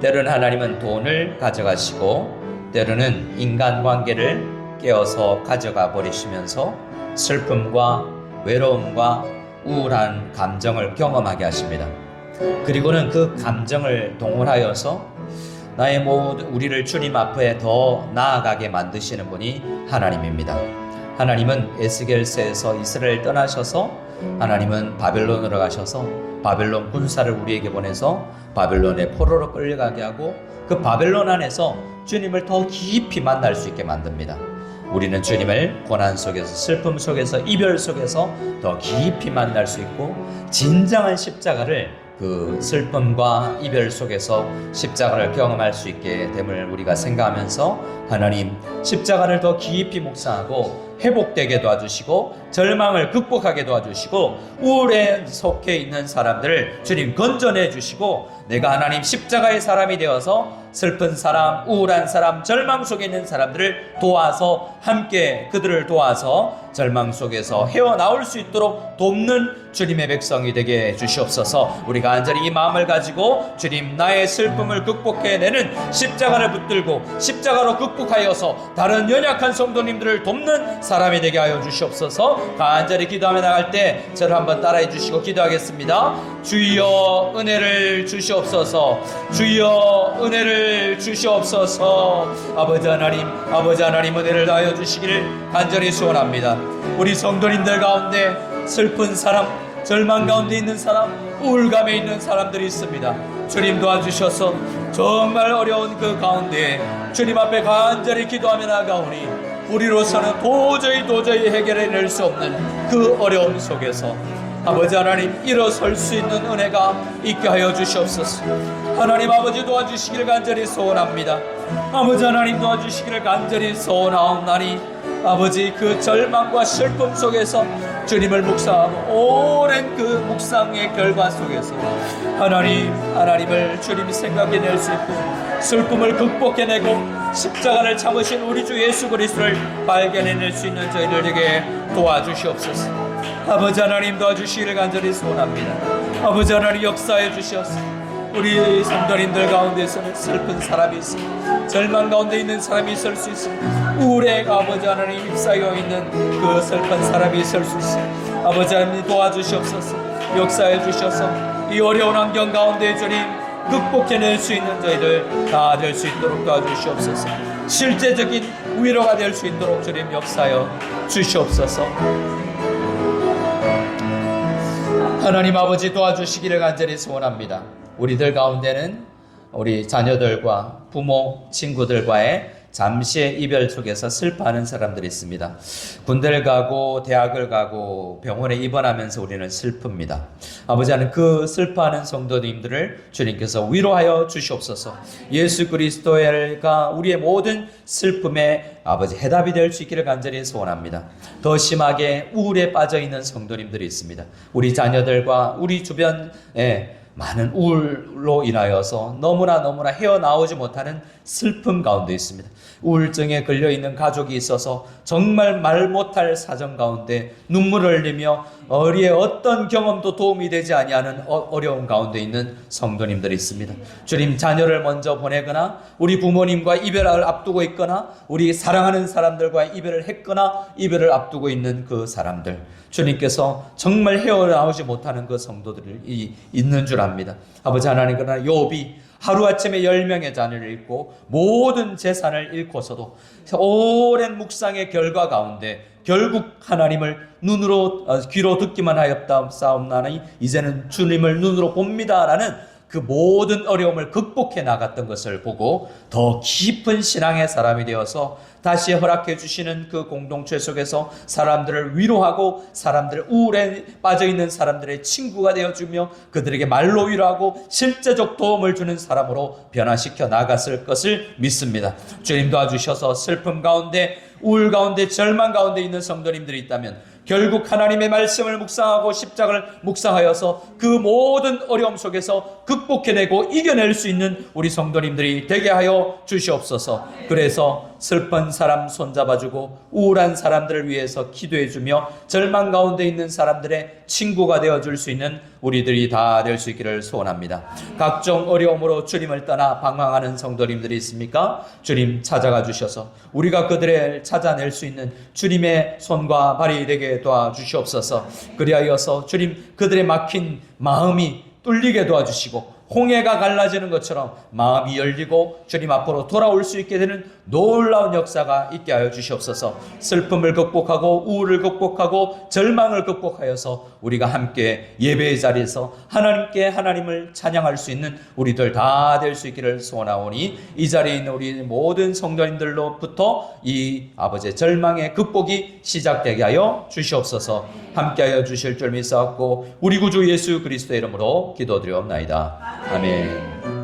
때로는 하나님은 돈을 가져가시고 때로는 인간관계를 깨어서 가져가 버리시면서 슬픔과 외로움과 우울한 감정을 경험하게 하십니다. 그리고는 그 감정을 동원하여서 우리를 주님 앞에 더 나아가게 만드시는 분이 하나님입니다. 하나님은 에스겔서에서 이스라엘 떠나셔서 하나님은 바벨론으로 가셔서 바벨론 군사를 우리에게 보내서 바벨론의 포로로 끌려가게 하고 그 바벨론 안에서 주님을 더 깊이 만날 수 있게 만듭니다. 우리는 주님을 고난 속에서, 슬픔 속에서, 이별 속에서 더 깊이 만날 수 있고 진정한 십자가를 그 슬픔과 이별 속에서 십자가를 경험할 수 있게 됨을 우리가 생각하면서 하나님 십자가를 더 깊이 묵상하고 회복되게 도와주시고 절망을 극복하게 도와주시고 우울에 속해 있는 사람들을 주님 건져내 주시고 내가 하나님 십자가의 사람이 되어서 슬픈 사람, 우울한 사람, 절망 속에 있는 사람들을 도와서 함께 그들을 도와서 절망 속에서 헤어나올 수 있도록 돕는 주님의 백성이 되게 해주시옵소서. 우리가 간절히 이 마음을 가지고 주님 나의 슬픔을 극복해내는 십자가를 붙들고 십자가로 극복하여서 다른 연약한 성도님들을 돕는 사람이 되게 하여 주시옵소서. 간절히 기도하며 나갈 때 저를 한번 따라해 주시고 기도하겠습니다. 주여 은혜를 주시옵소서. 주여 은혜를 주시옵소서. 아버지 하나님 은혜를 다하여 주시기를 간절히 소원합니다. 우리 성도님들 가운데 슬픈 사람, 절망 가운데 있는 사람, 우울감에 있는 사람들이 있습니다. 주님 도와주셔서 정말 어려운 그 가운데 주님 앞에 간절히 기도하며 나아가오니 우리로서는 도저히 해결해낼 수 없는 그 어려움 속에서 아버지 하나님 일어설 수 있는 은혜가 있게 하여 주시옵소서. 하나님 아버지 도와주시기를 간절히 소원합니다. 아버지 하나님 도와주시기를 간절히 소원하옵나니 아버지 그 절망과 슬픔 속에서 주님을 묵상하고 오랜 그 묵상의 결과 속에서 하나님을 주님이 생각해낼 수 있고 슬픔을 극복해내고 십자가를 참으신 우리 주 예수 그리스도를 발견해낼 수 있는 저희들에게 도와주시옵소서. 아버지 하나님 도와주시기를 간절히 소원합니다. 아버지 하나님 역사해 주시옵소서. 우리 성도님들 가운데서는 슬픈 사람이 있습니다. 절망 가운데 있는 사람이 있을 수 있습니다. 우울에 아버지 하나님 휩싸여 있는 그 슬픈 사람이 있을 수 있습니다. 아버지 하나님 도와주시옵소서. 역사해 주셔서 이 어려운 환경 가운데 주님 극복해낼 수 있는 저희들 다 될 수 있도록 도와주시옵소서. 실제적인 위로가 될 수 있도록 주님 역사하여 주시옵소서. 하나님 아버지 도와주시기를 간절히 소원합니다. 우리들 가운데는 우리 자녀들과 부모, 친구들과의 잠시의 이별 속에서 슬퍼하는 사람들이 있습니다. 군대를 가고 대학을 가고 병원에 입원하면서 우리는 슬픕니다. 아버지 하나님 그 슬퍼하는 성도님들을 주님께서 위로하여 주시옵소서. 예수 그리스도가 우리의 모든 슬픔에 아버지 해답이 될 수 있기를 간절히 소원합니다. 더 심하게 우울에 빠져있는 성도님들이 있습니다. 우리 자녀들과 우리 주변에 많은 우울로 인하여서 너무나 헤어나오지 못하는 슬픔 가운데 있습니다. 우울증에 걸려있는 가족이 있어서 정말 말 못할 사정 가운데 눈물을 흘리며 어리의 어떤 경험도 도움이 되지 아니하는 어려움 가운데 있는 성도님들이 있습니다. 주님 자녀를 먼저 보내거나 우리 부모님과 이별을 앞두고 있거나 우리 사랑하는 사람들과 이별을 했거나 이별을 앞두고 있는 그 사람들 주님께서 정말 헤어나오지 못하는 그 성도들이 있는 줄 압니다. 아버지 하나님 그러나 욥이 하루아침에 10명의 자녀를 잃고 모든 재산을 잃고서도 오랜 묵상의 결과 가운데 결국 하나님을 귀로 듣기만 하였사옵나니 이제는 주님을 눈으로 봅니다라는 그 모든 어려움을 극복해 나갔던 것을 보고 더 깊은 신앙의 사람이 되어서 다시 허락해 주시는 그 공동체 속에서 사람들을 위로하고 사람들 우울에 빠져있는 사람들의 친구가 되어주며 그들에게 말로 위로하고 실제적 도움을 주는 사람으로 변화시켜 나갔을 것을 믿습니다. 주님 도와주셔서 슬픔 가운데 우울 가운데 절망 가운데 있는 성도님들이 있다면 결국 하나님의 말씀을 묵상하고 십자가를 묵상하여서 그 모든 어려움 속에서 극복해내고 이겨낼 수 있는 우리 성도님들이 되게 하여 주시옵소서. 그래서 슬픈 사람 손잡아주고 우울한 사람들을 위해서 기도해주며 절망 가운데 있는 사람들의 친구가 되어줄 수 있는 우리들이 다 될 수 있기를 소원합니다. 각종 어려움으로 주님을 떠나 방황하는 성도님들이 있습니까? 주님 찾아가 주셔서 우리가 그들을 찾아낼 수 있는 주님의 손과 발이 되게 도와주시옵소서. 그리하여서 주님 그들의 막힌 마음이 뚫리게 도와주시고 홍해가 갈라지는 것처럼 마음이 열리고 주님 앞으로 돌아올 수 있게 되는 놀라운 역사가 있게 하여 주시옵소서. 슬픔을 극복하고 우울을 극복하고 절망을 극복하여서 우리가 함께 예배의 자리에서 하나님께 하나님을 찬양할 수 있는 우리들 다 될 수 있기를 소원하오니 이 자리에 있는 우리 모든 성도님들로부터 이 아버지의 절망의 극복이 시작되게 하여 주시옵소서. 함께하여 주실 줄 믿사옵고 우리 구주 예수 그리스도의 이름으로 기도드리옵나이다. 아멘.